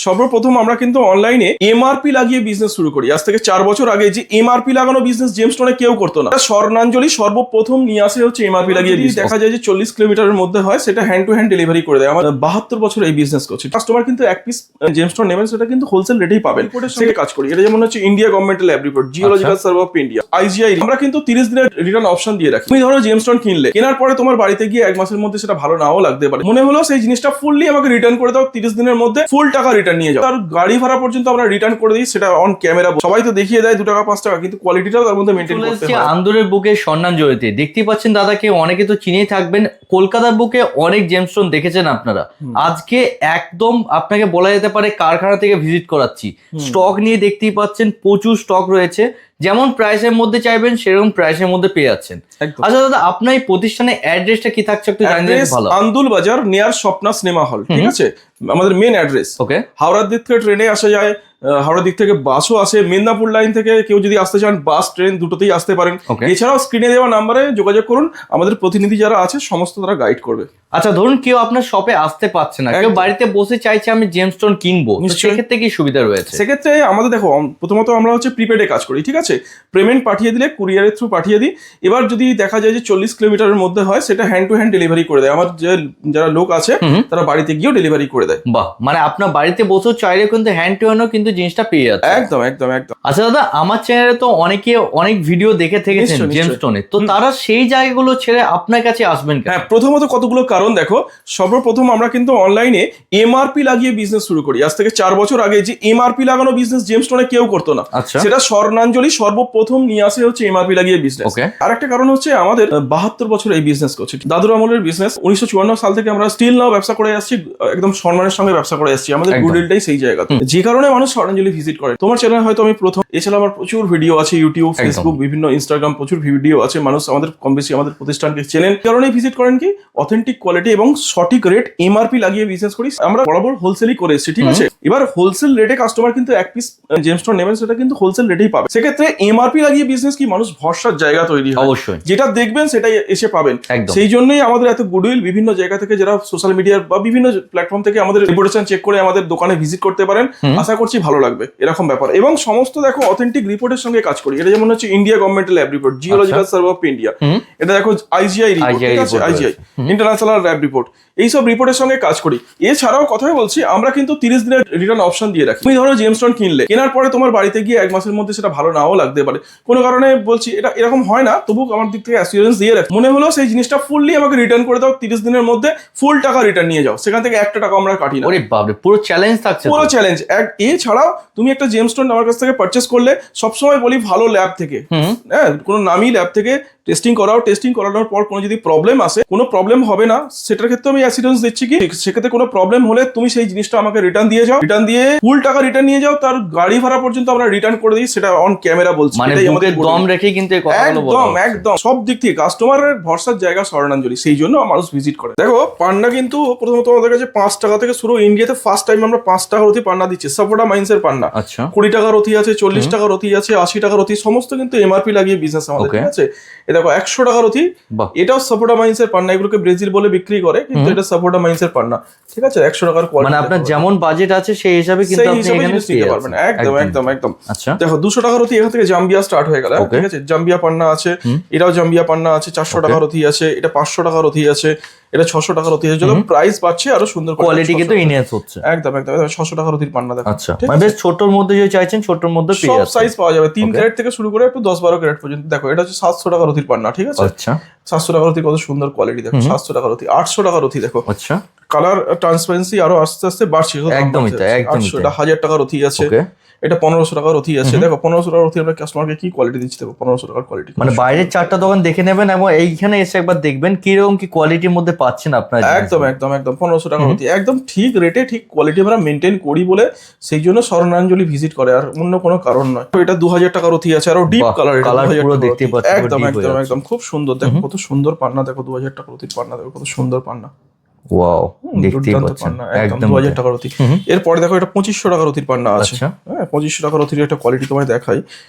সর্বপ্রথম আমরা কিন্তু অনলাইনে এমআরপি লাগিয়ে বিজনেস শুরু করি। আজ থেকে 4 বছর আগে যে এমআরপি লাগানো বিজনেস জেমস্টোনে কেউ করতো না। স্বর্ণাঞ্জলি সর্বপ্রথম নিয়ে আসে হচ্ছে এমআরপি লাগিয়ে বিজনেস। দেখা যায় যে 40 কিলোমিটারের মধ্যে হয়, সেটা হ্যান্ড টু হ্যান্ড ডেলিভারি করে দেয়। আমার 72 বছর এই বিজনেস করছে। কাস্টমার কিন্তু এক পিস জেমস্টোন নেবেন, সেটা কিন্তু হোলসেল রেটেই পাবেন। রিপোর্টের সঙ্গে কাজ করি। এটা যেমন হচ্ছে ইন্ডিয়া গভর্নমেন্টের lab report, geological survey of India, IGI. আমরা কিন্তু 30 দিনের রিটার্ন অপশন দিয়ে রাখি। তুমি ধরো জেমস্টোন কিনলে, কেনার পরে তোমার বাড়িতে গিয়ে 1 মাসের মধ্যে সেটা ভালো নাও লাগতে পারে। মনে হলো সেই জিনিসটা ফুললি আমাকে রিটার্ন করে দাও, 30 দিনের মধ্যে ফুল টাকা রিটার্ন নিয়ে যাও। তার গাড়ি ভাড়া পর্যন্ত আমরা রিটার্ন করে দিই। সেটা অন ক্যামেরা, সবাই তো দেখিয়ে দেয় 2 টাকা 5 টাকা, কিন্তু কোয়ালিটিটাও তার মধ্যে মেনটেন করতে হয়। আন্দোলনের বুকে স্বর্ণাঞ্জলিতে দেখতেই পাচ্ছেন দাদাকে, অনেকে তো চিনেই থাকবেন। কলকাতার বুকে অনেক জেমস্টোন দেখেছেন আপনারা। আজকে একদম আপনাকে বলা যেতে পারে কারখানা থেকে ভিজিট করাচ্ছি। স্টক নিয়ে দেখতেই পাচ্ছেন প্রচুর স্টক রয়েছে। যেমন প্রাইসের মধ্যে চাইবেন সেরকম প্রাইসের মধ্যে পেয়ে যাচ্ছেন। আচ্ছা দাদা, আপনার এই প্রতিষ্ঠানের অ্যাড্রেসটা কি থাকছে একটু জানিয়ে দিলে ভালো। আন্দুল বাজার নিয়ার স্বপ্না সিনেমা হল, ঠিক আছে আমাদের মেন অ্যাড্রেস। ওকে, হাওড়ার দিক থেকে ট্রেনে আসা যায়, হাওড়ার দিক থেকে বাসও আসে। মেদিনীপুর লাইন থেকে কেউ যদি আসতে চান, বাস ট্রেন দুটোতেই আসতে পারেন। এছাড়াও স্ক্রিনে দেওয়া নাম্বারে যোগাযোগ করুন, আমাদের প্রতিনিধি যারা আছে সমস্ত তারা গাইড করবে। আচ্ছা ধরুন কেউ আপনার শপে আসতে পারছে না, কেউ বাড়িতে বসে চাইছে আমি জেমস্টোন কিনবো, সেক্ষেত্রে কি সুবিধা রয়েছে? সেক্ষেত্রে আমাদের দেখো, প্রথমত আমরা হচ্ছে প্রিপেডে কাজ করি, ঠিক আছে। পেমেন্ট পাঠিয়ে দিলে কুরিয়ারের থ্রু পাঠিয়ে দিই। এবার যদি দেখা যায় যে 40 কিলোমিটারের মধ্যে হয়, সেটা হ্যান্ড টু হ্যান্ড ডেলিভারি করে দেয়। আমার যারা লোক আছে তারা বাড়িতে গিয়েও ডেলিভারি করে দেয়। বাহ, মানে আপনার বাড়িতে বসেও চাইলে কিন্তু হ্যান্ড টু হ্যান্ডও কিন্তু জিনিসটা পেয়ে যাচ্ছে। একদম একদম একদম। আচ্ছা দাদা, আমার চ্যানেলে তো অনেকে অনেক ভিডিও দেখে থেকেছেন জেমস্টোনে, তো তারা সেই জায়গাগুলো ছেড়ে আপনার কাছে আসবেন কেন? হ্যাঁ, প্রথমত কতগুলো কারণ দেখো। সর্বপ্রথম আমরা কিন্তু অনলাইনে এমআরপি লাগিয়ে বিজনেস শুরু করি। আজ থেকে 4 বছর আগে যে এমআরপি লাগানো বিজনেস জেমস্টোনে কেউ করতো না। সেটা স্বর্ণাঞ্জলি সর্বপ্রথম নিয়ে আসে হচ্ছে এমআরপি লাগিয়ে বিজনেস। আর একটা কারণ হচ্ছে আমাদের 72 বছর এই বিজনেস করছে। দাদুর আমলের বিজনেস। 1954 সাল থেকে আমরা স্টিল নাও ব্যবসা করে আসছি, একদম সম্মানের সঙ্গে ব্যবসা করে আসছি। আমাদের গুডউইলটাই সেই জায়গা, যে কারণে মানুষ স্বর্ণাঞ্জলি ভিজিট করে। তোমার চ্যানেল হয়তো আমি প্রথম, এছাড়া আমার প্রচুর ভিডিও আছে ইউটিউব, ফেসবুক, বিভিন্ন ইনস্টাগ্রাম, প্রচুর ভিডিও আছে। মানুষ আমাদের কম বেশি আমাদের প্রতিষ্ঠানকে চেনেন, কারণেই ভিজিট করেন। কি অথেন্টিক কোয়ালিটি এবং সঠিক রেট এমআরপি লাগিয়ে বিজনেস করি। আমরা বরাবর হোলসেলই করে এসেছি, ঠিক আছে। এবার হোলসেল রেটে কাস্টমার কিন্তু এক পিস জেমস্টোন নেবেন, সেটা কিন্তু হোলসেল রেটেই পাবে। সেক্ষেত্রে এমআরপি লাগিয়ে বিজনেস কি মানুষ ভরসার জায়গা তৈরি হয়। অবশ্যই যেটা দেখবেন সেটাই এসে পাবেন। সেই জন্যই আমাদের এত গুডউইল। বিভিন্ন জায়গা থেকে যারা সোশ্যাল মিডিয়ার বা বিভিন্ন প্ল্যাটফর্ম থেকে আমাদের রিপোর্টেশন চেক করে আমাদের দোকানে ভিজিট করতে পারেন। আশা করছি ভালো লাগবে এরকম ব্যাপার। এবং সমস্ত দেখো অথেন্টিক রিপোর্টের সঙ্গে কাজ করি। এটা যেমন হচ্ছে ইন্ডিয়া গভর্নমেন্টের lab report, geological survey of India. এটা দেখো আইজিআই রিপোর্ট, ঠিক আছে, আইজিআই ইন্টারন্যাশনাল ল্যাব রিপোর্ট। এইসব রিপোর্টের সঙ্গে কাজ করি। এছাড়াও কথাই বলছি, আমরা কিন্তু 30 দিনের রিটার্ন অপশন দিয়ে রাখি। তুমি ধরো জেমস্টোন কিনলে, কেনার পরে তোমার বাড়িতে গিয়ে 1 মাসের মধ্যে সেটা ভালো নাও লাগতে পারে। কোনো কারণে বলছি এটা এরকম হয় না, তবু আমার দিক থেকে অ্যাসিওরেন্স দিয়ে রাখি। মনে হলো সেই জিনিসটা ফুললি আমাকে রিটার্ন করে দাও, 30 দিনের মধ্যে ফুল টাকা রিটার্ন নিয়ে যাও। সেখান থেকে 1 টাকা আমরা কাটি না। ওরে বাপরে, পুরো চ্যালেঞ্জ থাকছে, পুরো চ্যালেঞ্জ। এছাড়াও তুমি একটা জেমস্টোন আমার কাছ থেকে পারচেস করলে, সবসময় বলি ভালো ল্যাব থেকে, হ্যাঁ, কোনো নামি ল্যাব থেকে টেস্টিং করাও। টেস্টিং করানোর পর কোনো যদি প্রবলেম আসে, কোনো প্রবলেম হবে না, সেটার ক্ষেত্রে আমি অ্যাসিওরেন্স দিচ্ছি। কি সেক্ষেত্রে কোনো প্রবলেম হলে তুমি সেই জিনিসটা আমাকে রিটার্ন দিয়ে যাও, রিটার্ন দিয়ে ফুল টাকা রিটার্ন নিয়ে যাও। তার গাড়ি ভাড়া পর্যন্ত আমরা রিটার্ন করে দিই। সেটা অন ক্যামেরা বলছি, মানে বুকের দম রেখে কিন্তু এই কথাগুলো বলা। একদম একদম সব দিক থেকে কাস্টমারের ভরসার জায়গা স্বর্ণাঞ্জলি। সেই জন্য মানুষ ভিজিট করে। দেখো পান্না কিন্তু প্রথমত আমাদের কাছে 5 টাকা থেকে শুরু। ইন্ডিয়াতে ফার্স্ট টাইম আমরা 5 টাকা রতি পান্না দিচ্ছি। সাপোর্টা মাইন্সের পান্না 20 টাকা রতি আছে, 40 টাকা রতি আছে, 80 টাকা রতি, সমস্ত কিন্তু এমআরপি লাগিয়ে বিজনেস আমাদের, ঠিক আছে। এ দেখো 100 টাকা রতি, এটাও সাপোর্টা মাইন্সের পান্না। এগুলোকে ব্রাজিল বলে বিক্রি করে, কিন্তু এটা সাপোর্টা মাইন্সের পান্না, ঠিক আছে। 100 টাকার কোয়ালিটি। মানে আপনার যেমন বাজেট আছে সেই হিসাবে কিন্তু আপনি এখানে নিতে পারবেন। একদম একদম একদম। আচ্ছা দেখো 200 টাকা রতি এখান থেকে জাম্বিয়া স্টার্ট হয়ে গেল, ঠিক আছে। জাম্বিয়া পান্না আছে, এটাও জাম্বিয়া পান্না আছে। 400 টাকা রতি আছে, এটা 500 টাকা রতি আছে, এটা 600 টাকা রতি আছে। যত প্রাইস বাড়ছে আরো সুন্দর কোয়ালিটি কিন্তু এনহ্যান্স হচ্ছে। একদম একদম। 600 টাকা রতির পান্না দেখো। আচ্ছা, মানে বেশ ছোটর মধ্যে যে চাইছেন ছোটর মধ্যে পেয়ে যাবেন। সব সাইজ পাওয়া যাবে, 3 ক্যারেট থেকে শুরু করে একটু 10-12 ক্যারেট পর্যন্ত। দেখো এটা হচ্ছে 700 টাকা রতির পান্না, ঠিক আছে। আচ্ছা 700 টাকা রতি কত সুন্দর কোয়ালিটি দেখো। 700 টাকা রতি, 800 টাকা রতি দেখো। আচ্ছা, কালার ট্রান্সপারেন্সি আরো আস্তে আস্তে বাড়ছে। একদমই তাই, একদমই 800 এটা 1000 টাকা রতি আছে, এটা 1500 টাকা রতি আছে। দেখো 1500 টাকা রতি আমরা কাস্টমারকে কি কোয়ালিটি দিচ্ছি দেখো। 1500 টাকার কোয়ালিটি, মানে বাইরের 4টা দোকান দেখে নেবেন এবং এইখানে এসে একবার দেখবেন কিরকম কি কোয়ালিটির মধ্যে পাচ্ছেন আপনারা। একদম একদম একদম। 1500 টাকা রতি, একদম ঠিক রেটে ঠিক কোয়ালিটি আমরা মেনটেন করি বলে সেই জন্য স্বর্ণাঞ্জলি ভিজিট করে, আর অন্য কোনো কারণ নয়। এটা 2000 টাকা রতি আছে, আরো ডিপ কালার, পুরো দেখতে পাচ্ছেন। একদম একদম একদম খুব সুন্দর। দেখো কত সুন্দর পান্না, দেখো 2000 টাকা রতির পান্না, দেখো কত সুন্দর পান্না। ওয়াও, দেখতেই পাচ্ছেন একদম 2000 টাকা রতি। এরপরে দেখো এটা 2500 টাকা রতির পান্না আছে। হ্যাঁ, 2500 টাকা রতির একটা কোয়ালিটি তোমায় দেখাই।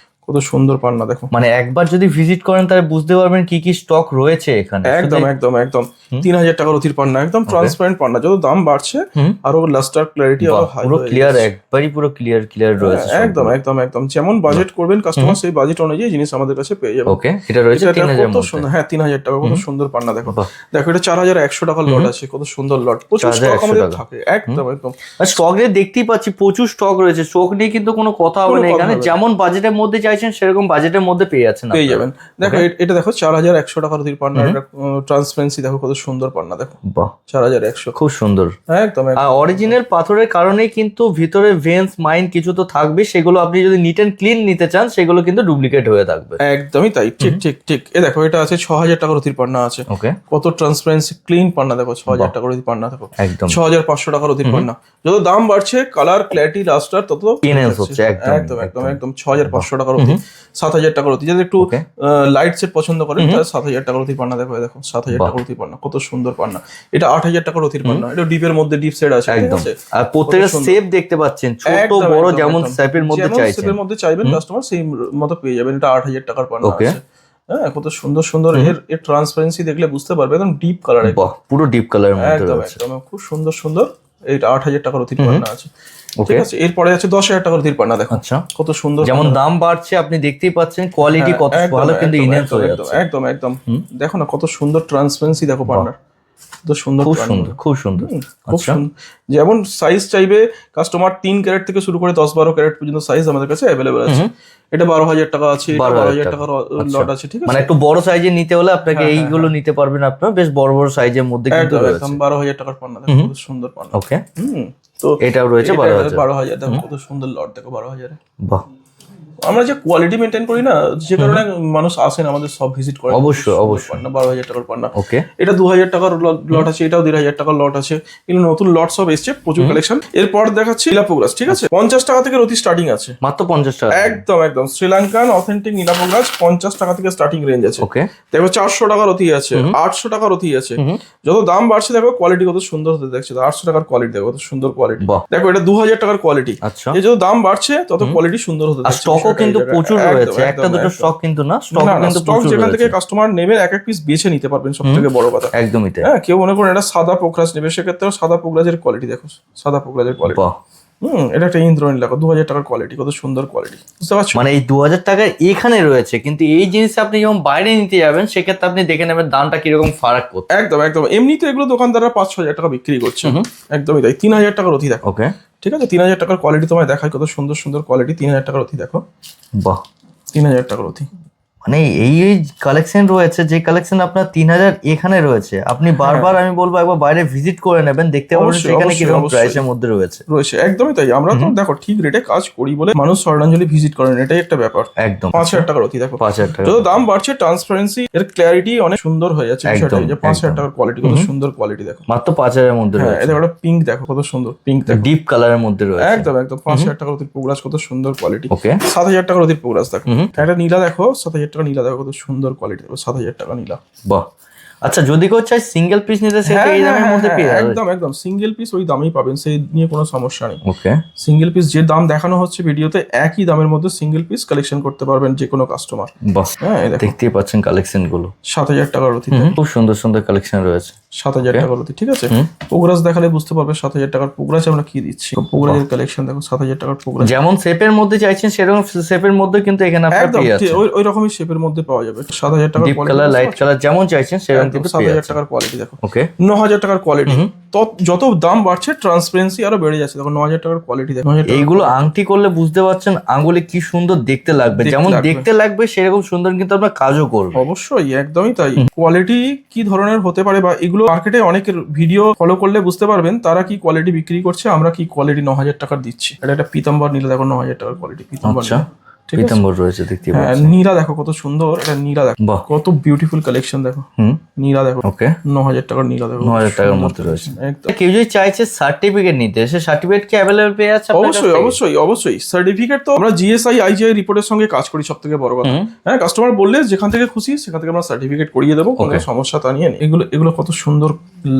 কত সুন্দর পান্না দেখো। মানে একবার যদি ভিজিট করেন তাহলে বুঝতে পারবেন কি কি স্টক রয়েছে এখানে। একদম একদম একদম 3000 টাকার অতির পান্না, একদম ট্রান্সপারেন্ট পান্না। যত দাম বাড়ছে আরো লাস্টার ক্ল্যারিটি আরো হাই, পুরো ক্লিয়ার, একবারই পুরো ক্লিয়ার রয়েছে। একদম একদম একদম যেমন বাজেট করবেন কাস্টমার সেই বাজেট অনুযায়ী জিনিস আমাদের কাছে পেয়ে যাবে। ওকে, এটা রয়েছে 3000 কত সুন্দর, হ্যাঁ 3000 টাকা, কত সুন্দর পান্না দেখো। দেখো এটা 4100 টাকার লট আছে, কত সুন্দর লট, প্রচুর স্টক আমাদের থাকে। একদম একদম স্টক নিয়ে দেখতেই পাচ্ছি প্রচুর স্টক রয়েছে, স্টক নিয়ে কিন্তু কোনো কথা হবে না এখানে। যেমন বাজেটের মধ্যে চাইছেন সেরকম বাজেটের মধ্যে পেয়ে যাচ্ছেন, পেয়ে যাবেন। দেখো এটা দেখো 4100 টাকার অতির পান্না, এটা ট্রান্সপারেন্সি দেখো কত সুন্দর পান্না দেখো। বাহ, 4100 খুব সুন্দর। একদম আর অরিজিনাল পাথরের কারণেই কিন্তু ভিতরে ভেন্স মাইন কিছু তো থাকবে, সেগুলো আপনি যদি নিট এন্ড ক্লিন নিতে চান সেগুলো কিন্তু ডুপ্লিকেট হয়ে থাকবে। একদমই তাই, ঠিক ঠিক ঠিক। এ দেখো এটা আছে 6000 টাকার অতির পান্না আছে। ওকে, কত ট্রান্সপারেন্সি ক্লিন পান্না দেখো, 6000 টাকার অতির পান্না দেখো, একদম 6500 টাকার অতির পান্না। যত দাম বাড়ছে কালার ক্ল্যারিটি লাস্টার তত এনহ্যান্স হচ্ছে। একদম একদম একদম 6500 টাকার অতি, 7000 টাকার অতি। যদি একটু লাইট সেট পছন্দ করেন তাহলে 7000 টাকার অতির পান্না দেখো। দেখো 7000 টাকার অতির পান্না, কত সুন্দর পান্না। এটা 8000 টাকার অতির পান্না, এটা ডিপের মধ্যে ডিপ সেট আছে একদম। আর প্রত্যেকটা শেপ দেখতে পাচ্ছেন, ছোট বড় যেমন শেপের মধ্যে চাইছেন, শেপের মধ্যে চাইবেন কাস্টমার সেই মতো পেয়ে যাবেন। এটা 8000 টাকার পান্না আছে। হ্যাঁ, কত সুন্দর সুন্দর। এর ট্রান্সপারেন্সি দেখলে বুঝতে পারবে, একদম ডিপ কালার, পুরো ডিপ কালারের মধ্যে একদম রয়েছে। একদম খুব সুন্দর সুন্দর। এটা 8000 টাকার অতির পান্না আছে। ঠিক আছে, এরপরে আছে 10000 টাকার অতির পান্না দেখো। আচ্ছা, কত সুন্দর। যেমন দাম বাড়ছে আপনি দেখতেই পাচ্ছেন কোয়ালিটি কত ভালো কিন্তু ইনহ্যান্স হয়ে যাচ্ছে। একদম একদম দেখো না কত সুন্দর ট্রান্সপারেন্সি দেখো পান্নার, কত সুন্দর, খুব সুন্দর, খুব সুন্দর। খুব সুন্দর। যেমন সাইজ চাইবে কাস্টমার 3 ক্যারেট থেকে শুরু করে 10-12 ক্যারেট পর্যন্ত সাইজ আমাদের কাছে অ্যাভেলেবল আছে। এটা 12000 টাকা আছে, এটা 12000 টাকার লট আছে। ঠিক আছে, মানে একটু বড় সাইজে নিতে হলে আপনাকে এইগুলো নিতে পারবেন আপনারা, বেশ বড় বড় সাইজের মধ্যে কিন্তু রয়েছে। একদম 12000 টাকার পান্না দেখো, কত সুন্দর পান্না। ওকে, তো এটাও রয়েছে 12000 দেখো, কত সুন্দর লট দেখো 12000 এ। বাহ, আমরা যে কোয়ালিটি মেইনটেইন করি না, যে কারণে মানুষ আসেন আমাদের সব ভিজিট করে। অবশ্যই অবশ্যই। পান্না 12000 টাকার পান্না। ওকে, এটা 2000 টাকার লট আছে, এটাও 1500 টাকার লট আছে। এগুলো নতুন লট সব এসছে, প্রচুর কালেকশন। এরপর দেখাচ্ছি নীলাপোগ্রাস। ঠিক আছে, 50 টাকা থেকে অতি স্টার্টিং আছে, মাত্র 50 টাকা। একদম একদম শ্রীলঙ্কান অথেন্টিক নীলাপোগ্রাস 50 টাকা থেকে স্টার্টিং রেঞ্জ আছে। ওকে, দেখো 400 টাকার অতি আছে, 800 টাকার অতি আছে। যত দাম বাড়ছে দেখো কোয়ালিটি কত সুন্দর হতে দেখছে। 800 টাকার কোয়ালিটি দেখো, কত সুন্দর কোয়ালিটি। দেখো এটা 2000 টাকার কোয়ালিটি। আচ্ছা, এই যত দাম বাড়ছে তত কোয়ালিটি সুন্দর হতে দেখছে। স্টকও কিন্তু প্রচুর রয়েছে, একটা দুটো স্টক কিন্তু না, স্টক কিন্তু স্টক যেখান থেকে কাস্টমার নেবেন এক এক পিস বেছে নিতে পারবেন, সবথেকে বড় কথা। একদমই তাই। হ্যাঁ, কেউ মনে করেন এটা সাদা পোকরাজ নেবে, সেক্ষেত্রে সাদা পোকরাজের কোয়ালিটি দেখো, সাদা পোকরাজের কোয়ালিটি। এটা একটা ইন্দ্রনীল দেখো, 2000 টাকার কোয়ালিটি, কত সুন্দর কোয়ালিটি, বুঝতে পারছো? মানে এই 2000 টাকা এখানে রয়েছে, কিন্তু এই জিনিস আপনি যখন বাইরে নিতে যাবেন সেক্ষেত্রে আপনি দেখে নেবেন দামটা কিরকম ফারাক করছে। একদম একদম। এমনিতে এগুলো দোকানদাররা 5-6 টাকা বিক্রি করছে। একদমই তাই। 3000 টাকার অতি দেখো। ওকে, ঠিক আছে, 3000 টাকার কোয়ালিটি তোমায় দেখায়, কত সুন্দর সুন্দর কোয়ালিটি। 3000 টাকার অতি দেখো। বাহ, 3000 টাকার অতি। মানে এই কালেকশন রয়েছে, যে কালেকশন আপনার 3000 এখানে রয়েছে। আপনি বারবার আমি বলবো একবার বাইরে ভিজিট করে নেবেন, দেখতে পাবেন সেখানে কিরকম প্রাইসের মধ্যে রয়েছে। একদমই তাই। আমরা তো দেখো ঠিক রেটে কাজ করি বলে মানুষ স্বর্ণাঞ্জলি ভিজিট করেন, এটাই একটা ব্যাপার। একদম 5000 টাকার অতি দেখো। 5000 টাকা। যত দাম বাড়ছে ট্রান্সপারেন্সি এর ক্ল্যারিটি অনেক সুন্দর হয়ে যাচ্ছে। বিষয়টা যে 5000 টাকার কোয়ালিটি, কত সুন্দর কোয়ালিটি দেখো, মাত্র 5000 এর মধ্যে রয়েছে। এটা একটা পিঙ্ক দেখো, কত সুন্দর পিঙ্ক দেখো, ডিপ কালারের মধ্যে রয়েছে। একদম একদম। 5000 টাকার অতি পোগ্রাস, কত সুন্দর কোয়ালিটি। ওকে, 7000 টাকার অতি পোগ্রাস দেখো। একটা নীলা দেখো, 7000 টাকা নীলা দেখো, কত সুন্দর কোয়ালিটি দেখো, 7000 টাকা নীলা। বাহ, আচ্ছা, যদি কেউ চাই সিঙ্গেল পিস নিতে সেটা এই দামের মধ্যে পেয়ে যাবে। একদম একদম। সিঙ্গেল পিস ওই দামেই পাবেন, সেই নিয়ে কোনো সমস্যা নেই। ওকে, সিঙ্গেল পিস যে দাম দেখানো হচ্ছে ভিডিওতে, একই দামের মধ্যে সিঙ্গেল পিস কালেকশন করতে পারবেন যে কোনো কাস্টমার। বাহ, দেখতেই পাচ্ছেন কালেকশন গুলো। 7000 টাকার অতি, খুব সুন্দর সুন্দর কালেকশন রয়েছে। 7000 টাকার অতি। ঠিক আছে, পোগ্রাস দেখালে বুঝতে পারবে 7000 টাকার পোগ্রাস আমরা কি দিচ্ছি। পোগ্রাসের কালেকশন দেখো, 7000 টাকার পোগ্রাস। যেমন শেপের মধ্যে চাইছেন সেরকম শেপের মধ্যে কিন্তু এখানে আপনারা পেয়ে যাচ্ছেন। ওই রকমই শেপের মধ্যে পাওয়া যাবে। 7000 টাকার ডিপ কালার, লাইট কালার যেমন চাইছেন সেরকম কিন্তু 7000 টাকার কোয়ালিটি দেখো। ওকে, 9000 টাকার কোয়ালিটি। যত দাম বাড়ছে ট্রান্সপারেন্সি আরো বেড়ে যাচ্ছে। দেখো 9000 টাকার কোয়ালিটি দেখো। এইগুলো আংটি করলে বুঝতে পারছেন আঙ্গুলে কি সুন্দর দেখতে লাগবে, যেমন দেখতে লাগবে সেরকম সুন্দর কিন্তু আমরা কাজও করব। অবশ্যই, একদমই তাই। কোয়ালিটি কি ধরনের হতে পারে বা এগুলো মার্কেটে অনেকের ভিডিও ফলো করলে বুঝতে পারবেন তারা কি কোয়ালিটি বিক্রি করছে, আমরা কি কোয়ালিটি 9000 টাকার দিচ্ছি। এটা একটা পিতাম্বর নীলা দেখো, 9000 টাকার কোয়ালিটি পিতাম্বর নীলা। পিতাম্বর রয়েছে, দেখতে পাচ্ছেন। নীলা দেখো কত সুন্দর, এটা নীলা দেখো, কত বিউটিফুল কালেকশন দেখো। নীলা দেখো। ওকে, 9000 টাকার নীলা দেখো, 9000 টাকার মধ্যে রয়েছে। একদম। কেউ যদি চাইছে সার্টিফিকেট নিতে, সে সার্টিফিকেট কি अवेलेबल পেয়ে যাচ্ছে? অবশ্যই অবশ্যই অবশ্যই। সার্টিফিকেট তো আমরা জিএসআই আইজিআই রিপোর্টের সঙ্গে কাজ করি, সবথেকে বড় কথা। হ্যাঁ, কাস্টমার বললে যেখান থেকে খুশি সেখান থেকে আমরা সার্টিফিকেট করিয়ে দেবো, কোনো সমস্যা তা নিয়ে নেই। এগুলো কত সুন্দর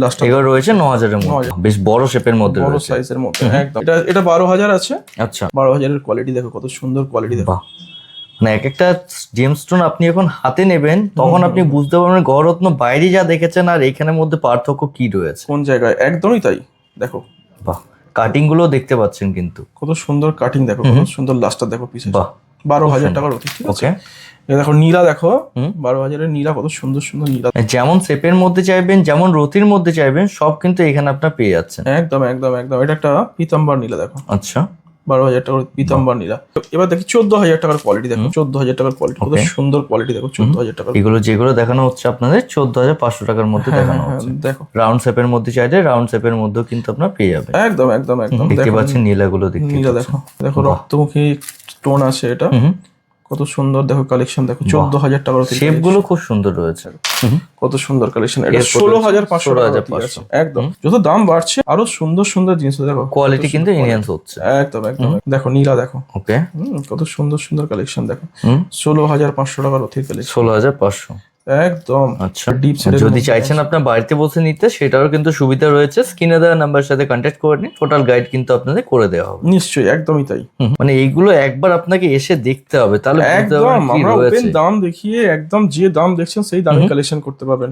লাস্ট। এগুলো রয়েছে 9000 এর মধ্যে, বেশ বড় শেপের মধ্যে, বড় সাইজের মধ্যে। একদম। এটা 12000 আছে। আচ্ছা, 12000 এর কোয়ালিটি দেখো, কত সুন্দর কোয়ালিটি দেখো। মানে এক একটা জেমস্টোন আপনি যখন হাতে নেবেন তখন আপনি বুঝতে পারবেন গড়রত্ন বাইরে যা দেখেছেন আর এখানের মধ্যে পার্থক্য কি রয়েছে। কোন জায়গায়, একদমই তাই। দেখো বাহ, কাটিং গুলো দেখতে পাচ্ছেন কিন্তু কত সুন্দর কাটিং, দেখো কত সুন্দর লাস্টার দেখো পিছে। বাহ, 12,000 টাকার রতি, ঠিক আছে। ওকে, দেখো নীলা, দেখো 12,000-এর নীলা, কত সুন্দর সুন্দর নীলা। যেমন শেপের মধ্যে চাইবেন যেমন রতির মধ্যে চাইবেন সব কিন্তু এখানে আপনার পেয়ে যাচ্ছেন। একদম একদম একদম। এটা একটা পিতাম্বার নীলা, দেখো আচ্ছা 12,000 টাকার পিতাম্বার নীলা। এবার দেখি 14,000 টাকার কোয়ালিটি, দেখো 14,000 টাকার কোয়ালিটি, কত সুন্দর কোয়ালিটি দেখো 14,000 টাকার। এগুলো যেগুলো দেখানো হচ্ছে আপনাদের 14,500 টাকার মধ্যে দেখানো হচ্ছে। দেখো রাউন্ড শেপের মধ্যে চাইলে রাউন্ড শেপের মধ্যেও কিন্তু আপনার পেয়ে যাবেন। একদম একদম একদম। দেখতে পাচ্ছেন নীলাগুলো, দেখতে নীলা দেখো, দেখো রক্তমুখী স্টোন আছে এটা, কত সুন্দর দেখো কালেকশন, দেখো 14,000 টাকার শেপ গুলো খুব সুন্দর রয়েছে, কত সুন্দর কালেকশন। এটা 16,500 টাকা। একদম যত দাম বাড়ছে আরো সুন্দর সুন্দর জিনিস দেখো, কোয়ালিটি কিন্তু এনহ্যান্স হচ্ছে। একদম একদম। দেখো নীলা দেখো, ওকে, কত সুন্দর সুন্দর কালেকশন দেখো, 16,500 টাকার অতি কালেকশন, 16,500 একদম। আচ্ছা, যদি চাইছেন আপনার বাড়িতে বসে নিতে সেটারও কিন্তু সুবিধা রয়েছে। স্ক্রিনে দেওয়া নাম্বারের সাথে কন্ট্যাক্ট করে নিন, টোটাল গাইড কিন্তু আপনাদের করে দেওয়া হবে। নিশ্চয়ই, একদমই তাই। মানে এইগুলো একবার আপনাকে এসে দেখতে হবে, তাহলে একদম আমরা ওপেন দাম দেখিয়ে একদম যে দাম দেখছেন সেই দামে কালেকশন করতে পারবেন।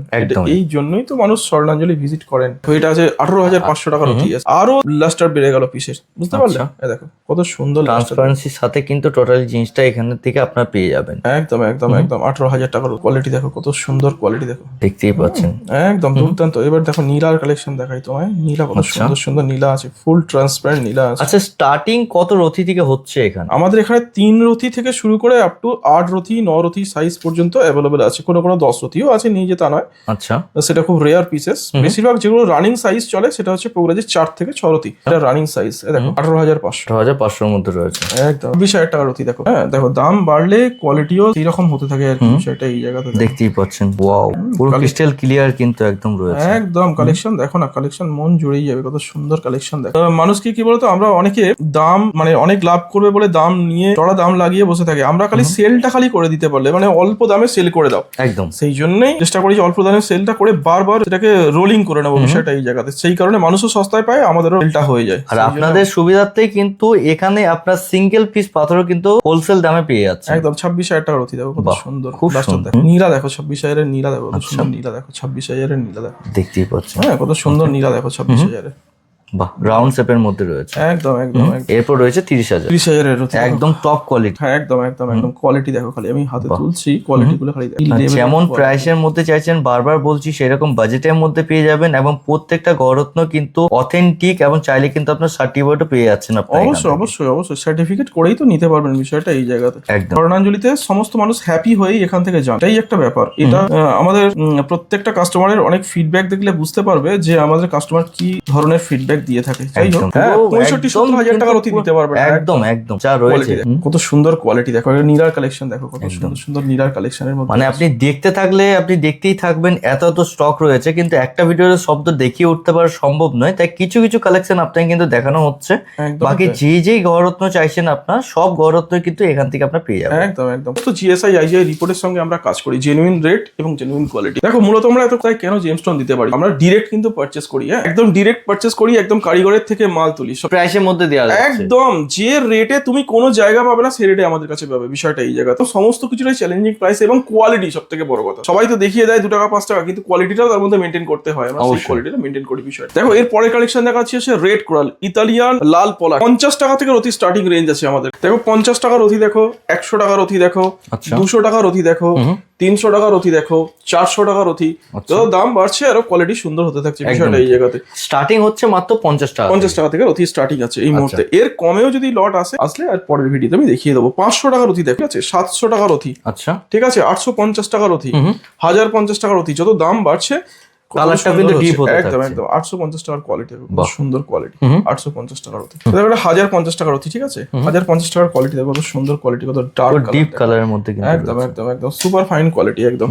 এই জন্যই তো মানুষ স্বর্ণাঞ্জলি ভিজিট করেন। তো এটা আছে 18,500 টাকার অতি আছে, আরো লাস্টার বেড়ে গেল পিসের, বুঝতে পারলে? দেখো কত সুন্দর ট্রান্সপারেন্সির সাথে কিন্তু টোটাল জিনিসটা এখান থেকে আপনার পেয়ে যাবেন। একদম একদম একদম। 18,000 টাকার কোয়ালিটি দেখো, কত সুন্দর কোয়ালিটি দেখো, দেখতেই পাচ্ছেন একদম দুর্দান্ত। এবার দেখো নীলার কালেকশন দেখাই তোমায়, নীলা কত সুন্দর সুন্দর নীলা আছে, ফুল ট্রান্সপারেন্ট নীলা আছে। আচ্ছা, স্টার্টিং কত রথি থেকে হচ্ছে এখানে? আমাদের এখানে 3 রথি থেকে শুরু করে আপ টু 8 রথি 9 রথি সাইজ পর্যন্ত অ্যাভেলেবেল আছে, কোনো কোনো 10 রথিও আছে, নিয়ে যে তা নয়। আচ্ছা, সেটা খুব রেয়ার পিসেস। বেশিরভাগ যেগুলো রানিং সাইজ চলে সেটা হচ্ছে পোগরাজের 4 থেকে 6 রথি, এটা রানিং সাইজ। দেখো 18,500 18,500 মধ্যে রয়েছে, একদম 20,000 টাকার রথি দেখো। হ্যাঁ দেখো দাম বাড়লে কোয়ালিটিও সেই রকম হতে থাকে আর কি, বিষয়টা এই জায়গাতে দেখতেই পাচ্ছেন। ওয়াও, পুরো ক্রিস্টাল ক্লিয়ার কিন্তু একদম রয়েছে। একদম কালেকশন দেখো না, কালেকশন মন জুড়েই যাবে, কত সুন্দর কালেকশন দেখো। মানুষকে কি বলতো, আমরা অনেকে দাম মানে অনেক লাভ করবে বলে দাম নিয়ে চড়া দাম লাগিয়ে বসে থাকে, আমরা খালি সেলটা খালি করে দিতে পারলে, মানে অল্প দামে সেল করে দাও একদম। সেই জন্যই চেষ্টা করি যে অল্প দামে সেলটা করে বারবার সেটাকে রোলিং করে নেবো, বিষয়টা এই জায়গাতে। সেই কারণে মানুষও সস্তায় পায়, আমাদেরও সেলটা হয়ে যায়। আর আপনাদের সুবিধার্থেই কিন্তু এখানে আপনার সিঙ্গেল পিস পাথরও কিন্তু হোলসেল দামে পেয়ে যাচ্ছে। একদম 26,000 টাকার অতি দেখো, কত সুন্দর খুব সুন্দর নীলা দেখো, 26,000-এর নীলা দেখো, কত সুন্দর নীলা দেখো, 26,000-এর নীলা দেখো, দেখতেই পাচ্ছেন। হ্যাঁ কত সুন্দর নীলা দেখো 26,000-এর। বাহ, রাউন্ড শেপের মধ্যে রয়েছে, একদম একদম। এরপর রয়েছে 30,000, 30,000-এর একদম টপ কোয়ালিটি। হ্যাঁ একদম একদম একদম। কোয়ালিটি দেখো, খালি আমি হাতে তুলছি, কোয়ালিটি গুলো খালি যেমন প্রাইসের মধ্যে চাইছেন, বারবার বলছি সেরকম বাজেটের মধ্যে পেয়ে যাবেন, এবং প্রত্যেকটা গড়রত্ন কিন্তু অথেন্টিক, এবং চাইলে কিন্তু আপনার সার্টিফিকেটও পেয়ে যাচ্ছেন আপনারা। অবশ্যই অবশ্যই অবশ্যই সার্টিফিকেট করেই তো নিতে পারবেন, বিষয়টা এই জায়গাতে। একদম, স্বর্ণাঞ্জলিতে সমস্ত মানুষ হ্যাপি হয়েই এখান থেকে যান, এটাই একটা ব্যাপার। এটা আমাদের প্রত্যেকটা কাস্টমারের অনেক ফিডব্যাক দেখলে বুঝতে পারবে যে আমাদের কাস্টমার কি ধরনের ফিডব্যাক দিয়ে থাকে। যাই হোক, 65-70,000 টাকার অতি দিতে পারবেন একদম একদম। যা রয়েছে কত সুন্দর কোয়ালিটি দেখো, নীলার কালেকশন দেখো, কত সুন্দর সুন্দর নীলার কালেকশনের মধ্যে। মানে আপনি দেখতে থাকলে আপনি দেখতেই থাকবেন, এত এত স্টক রয়েছে, কিন্তু একটা ভিডিওতে শব্দ দেখিয়ে উঠতে পারা সম্ভব নয়, তাই কিছু কিছু কালেকশন আপনাকে কিন্তু দেখানো হচ্ছে। বাকি যেই গড়রত্ন চাইছেন আপনার, সব গড়রত্ন কিন্তু এখান থেকে আপনার পেয়ে যাবেন। একদম একদম। তো জিএসআই আইজিআই রিপোর্টের সঙ্গে আমরা কাজ করি, জেনুইন রেট এবং জেনুইন কোয়ালিটি। দেখো মূলত আমরা এত তাই কেন জেমস্টোন দিতে পারি, আমরা ডিরেক্ট কিন্তু পারচেস করি, একদম ডিরেক্ট পারচেস করি, একদম কারিগরের থেকে মাল তুলি, প্রাইসের মধ্যে দেওয়া যাচ্ছে। একদম যে রেটে তুমি কোনো জায়গা পাবে না সেই রেটে আমাদের কাছে পাবে, বিষয়টা এই জায়গা। তো সমস্ত কিছুটাই চ্যালেঞ্জিং প্রাইস এবং কোয়ালিটি সব থেকে বড় কথা। সবাই তো দেখিয়ে দেয় 2 টাকা 5 টাকা, কিন্তু কোয়ালিটিটাও তার মধ্যে মেনটেন করতে হয়, আমরা সেই কোয়ালিটিটা মেনটেন করি, বিষয়টা দেখো। এর পরে কালেকশন দেখাচ্ছি হচ্ছে রেড কোরাল ইতালিয়ান লাল পলা, 50 টাকা থেকে অতি স্টার্টিং রেঞ্জ আছে আমাদের। দেখো 50 টাকার অতি দেখো, 100 টাকার অতি দেখো, 200 টাকার অতি দেখো, 300 টাকার অতি দেখো, 400 টাকার অতি। যত দাম বাড়ছে আরো কোয়ালিটি সুন্দর হতে থাকছে, বিষয়টা এই জায়গাতে। স্টার্টিং হচ্ছে মাত্র 50 টাকা, 50 টাকা থেকে অতি স্টার্টিং আছে এই মুহূর্তে। এর কমেও যদি লট আসলে আর পরের ভিডিওতে আমি দেখিয়ে দেবো। 500 টাকার অতি দেখো, আছে 700 টাকার অতি, আচ্ছা ঠিক আছে, 850 টাকার অতি, 1050 টাকার অতি। যত দাম বাড়ছে কালারটা কিন্তু ডিপ হতে থাকছে। একদম একদম। 850 টাকার কোয়ালিটি, খুব সুন্দর কোয়ালিটি, 850 টাকার অতি। দেখো 1050 টাকার অতি, ঠিক আছে, 1050 টাকার কোয়ালিটি দেখো, কত সুন্দর কোয়ালিটি, কত ডার্ক ডিপ কালারের মধ্যে কিন্তু একদম একদম একদম সুপার ফাইন কোয়ালিটি একদম।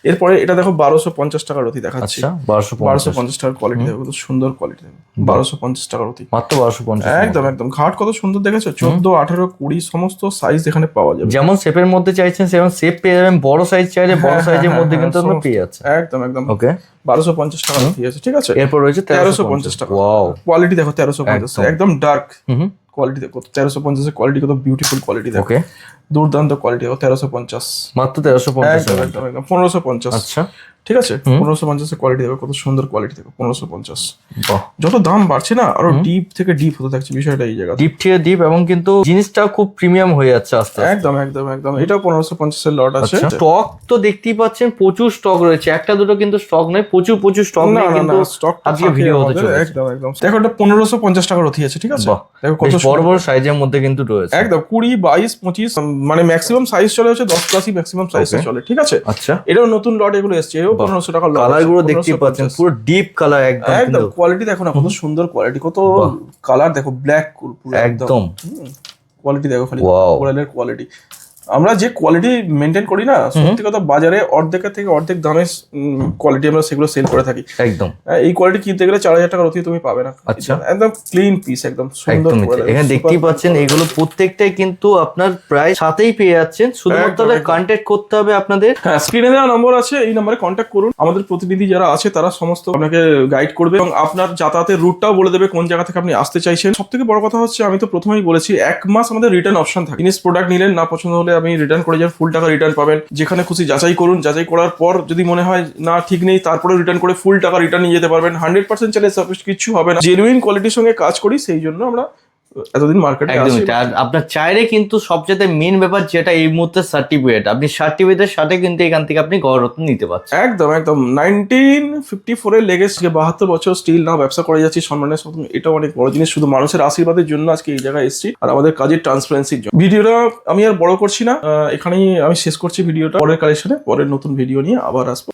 এরপরে এটা দেখো 1250 টাকার অতি দেখাচ্ছি, 1250 টাকার কোয়ালিটি দেখো, কত সুন্দর কোয়ালিটি দেখো, 1250 টাকার অতি, মাত্র 1250। একদম একদম। ঘাট কত সুন্দর দেখেছো, 14, 18, 20 সমস্ত সাইজ এখানে পাওয়া যাবে। যেমন শেপের মধ্যে চাইছেন সেমন শেপ পেয়ে যাবেন, বড় সাইজ চাইলে বড় সাইজের মধ্যে কিন্তু আপনি পেয়ে যাচ্ছেন। একদম একদম। ওকে, 1250 টাকা ঠিক আছে, ঠিক আছে। এরপর রয়েছে 1350 টাকা। ওয়াও, কোয়ালিটি দেখো 1350, একদম ডার্ক কোয়ালিটি দেখো, 1350 কোয়ালিটি, কত বিউটিফুল কোয়ালিটি দেখো, ওকে, দুর্দান্ত কোয়ালিটি দেখো, 1350 মাত্র 1350। একদম একদম একদম 1550। আচ্ছা, ঠিক আছে, 1550 কোয়ালিটি দেখো, কত সুন্দর কোয়ালিটি দেখো, 1550। বাহ, যত দাম বাড়ছে না আরো ডিপ থেকে ডিপ হতে থাকছে বিষয়টা এই জায়গা। ডিপ থেকে ডিপ, এবং কিন্তু জিনিসটা খুব প্রিমিয়াম হয়ে যাচ্ছে আস্তে আস্তে। একদম একদম একদম, এটাও 1550 এর লট আছে। স্টক তো দেখতেই পাচ্ছেন প্রচুর স্টক রয়েছে, একটা দুটো কিন্তু স্টক নয়, প্রচুর প্রচুর স্টক না নিয়ে না কিন্তু না, স্টক আজকে ভিডিও হতে চলেছে। একদম একদম দেখো, এটা 1550 টাকা রথি আছে। ঠিক আছে, বাহ, দেখো কত বেশ বড় বড় সাইজের মধ্যে কিন্তু রয়েছে। একদম 20, 22, 25, মানে ম্যাক্সিমাম সাইজ চলে হচ্ছে 10 প্লাসই ম্যাক্সিমাম সাইজ চলে। ঠিক আছে, আচ্ছা, এটাও নতুন লট এগুলো এসছে, এও 1500 টাকা লট। কালার গুলো দেখতে পাচ্ছেন পুরো ডিপ কালার, একদম একদম কিন্তু কোয়ালিটি দেখো না, কত সুন্দর কোয়ালিটি, কত কালার দেখো, ব্ল্যাক পুরো একদম কোয়ালিটি দেখো, খালি Wow. কোরালের কোয়ালিটি। আমরা যে কোয়ালিটি মেনটেন করি না, সত্যি কথা বাজারে অর্ধেকের থেকে অর্ধেক দামে কোয়ালিটি আমরা সেগুলো সেল করে থাকি। একদম এই কোয়ালিটি কিনতে গেলে 4000 টাকার অতি তুমি পাবে না। আচ্ছা, একদম ক্লিন পিস, একদম সুন্দর একদম। quality, এখানে super দেখতেই পাচ্ছেন এগুলো প্রত্যেকটাই কিন্তু আপনার প্রায় সাথেই পেয়ে যাচ্ছেন, শুধুমাত্র একদম, একদম। কন্ট্যাক্ট করতে হবে আপনাদের। হ্যাঁ, স্ক্রিনে দেওয়া নম্বর আছে, এই নম্বরে কন্ট্যাক্ট করুন। আমাদের প্রতিনিধি যারা আছে তারা সমস্ত আপনাকে গাইড করবে এবং আপনার যাতায়াতের রুটটাও বলে দেবে কোন জায়গা থেকে আপনি আসতে চাইছেন। সব থেকে বড় কথা হচ্ছে, আমি তো প্রথমেই বলেছি 1 মাস আমাদের রিটার্ন অপশন থাকে। জিনিস প্রোডাক্ট নিলেন, না পছন্দ হলে আপনি রিটার্ন করে যান, ফুল টাকা রিটার্ন পাবেন। যেখানে খুশি যাচাই করুন, যাচাই করার পর যদি মনে হয় না ঠিক নেই, তারপরে রিটার্ন করে ফুল টাকা রিটার্ন নিয়ে যেতে পারবেন। 100% চ্যালেঞ্জ কিছু হবে না। জেনুইন কোয়ালিটির সঙ্গে কাজ করি, সেই জন্য আমরা এতদিন মার্কেটে একদমই আসি। তাই। আর আপনার চাইলে কিন্তু সবচেয়ে মেন ব্যাপার যেটা এই মুহূর্তে সার্টিফিকেট, আপনি সার্টিফিকেটের সাথে কিন্তু এখান থেকে আপনি গড়রত্ন নিতে পারছেন। একদম একদম 1954 এর লেগেছে, 72 বছর স্টিল না ব্যবসা করে যাচ্ছি সম্মানের সাথে। এটা অনেক বড় জিনিস, শুধু মানুষের আশীর্বাদের জন্য আজকে এই জায়গায় এসেছি, আর আমাদের কাজের ট্রান্সপারেন্সির জন্য। ভিডিওটা আমি আর বড় করছি না, এখানেই আমি শেষ করছি ভিডিওটা। পরের কালেকশনে পরের নতুন ভিডিও নিয়ে আবার আসবো।